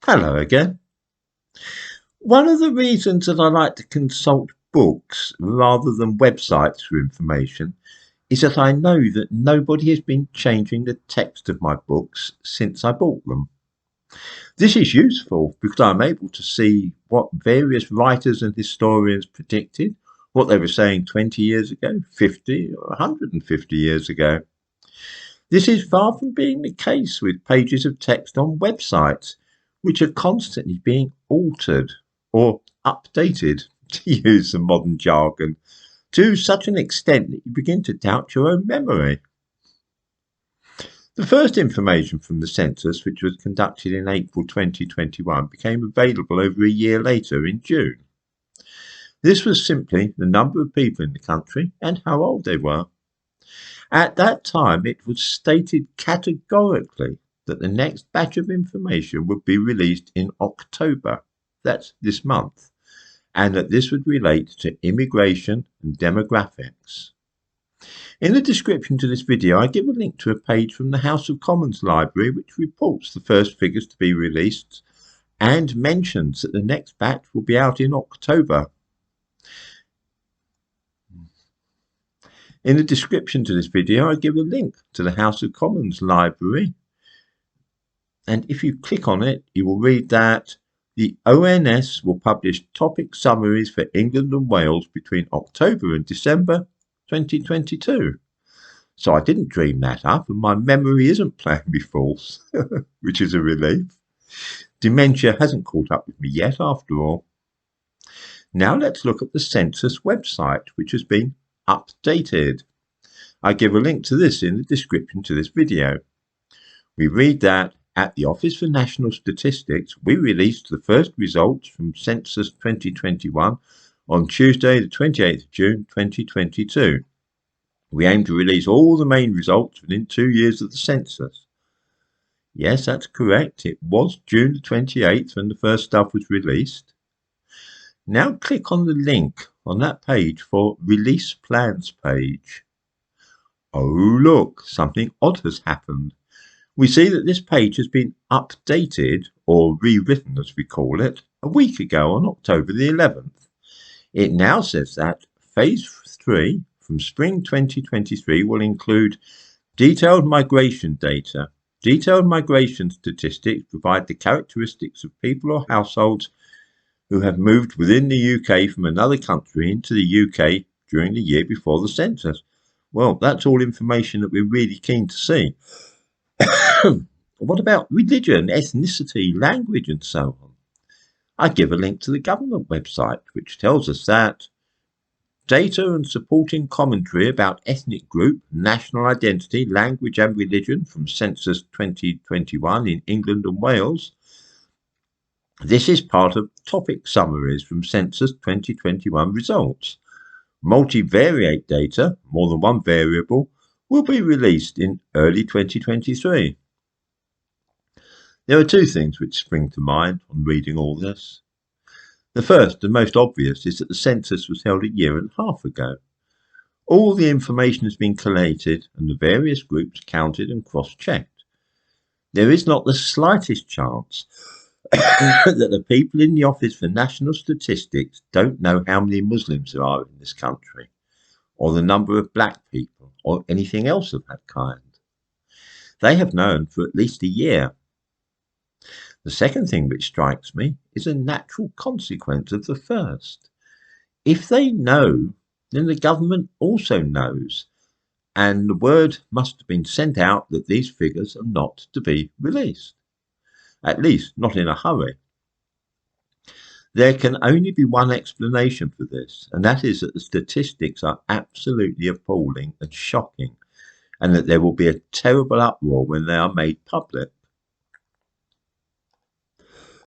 Hello again. One of the reasons that I like to consult books rather than websites for information is that I know that nobody has been changing the text of my books since I bought them. This is useful because I'm able to see what various writers and historians predicted, what they were saying 20 years ago, 50 or 150 years ago. This is far from being the case with pages of text on websites, which are constantly being altered or updated, to use some modern jargon, to such an extent that you begin to doubt your own memory. The first information from the census, which was conducted in April 2021, became available over a year later in June. This was simply the number of people in the country and how old they were. At that time, it was stated categorically that the next batch of information would be released in October, that's this month, and that this would relate to immigration and demographics. In the description to this video, I give a link to a page from the House of Commons Library which reports the first figures to be released and mentions that the next batch will be out in October. In the description to this video, I give a link to the House of Commons Library, and if you click on it, you will read that the ONS will publish topic summaries for England and Wales between October and December 2022. So I didn't dream that up, and my memory isn't playing me false, which is a relief. Dementia hasn't caught up with me yet, after all. Now let's look at the census website, which has been updated. I give a link to this in the description to this video. We read that at the Office for National Statistics, we released the first results from Census 2021 on Tuesday, the 28th of June 2022. We aim to release all the main results within 2 years of the census. Yes, that's correct. It was June the 28th when the first stuff was released. Now click on the link on that page for Release Plans page. Oh look, something odd has happened. We see that this page has been updated, or rewritten as we call it, a week ago on October the 11th. It now says that Phase 3 from Spring 2023 will include detailed migration data. Detailed migration statistics provide the characteristics of people or households who have moved within the UK from another country into the UK during the year before the census. Well, that's all information that we're really keen to see. What about religion, ethnicity, language, and so on? I give a link to the government website, which tells us that data and supporting commentary about ethnic group, national identity, language, and religion from Census 2021 in England and Wales. This is part of topic summaries from Census 2021 results. Multivariate data, more than one variable, will be released in early 2023. There are two things which spring to mind on reading all this. The first and most obvious is that the census was held a year and a half ago. All the information has been collated and the various groups counted and cross-checked. There is not the slightest chance that the people in the Office for National Statistics don't know how many Muslims there are in this country, or the number of black people, or anything else of that kind. They have known for at least a year. The second thing which strikes me is a natural consequence of the first. If they know, then the government also knows, and the word must have been sent out that these figures are not to be released. At least not in a hurry. There can only be one explanation for this, and that is that the statistics are absolutely appalling and shocking, and that there will be a terrible uproar when they are made public.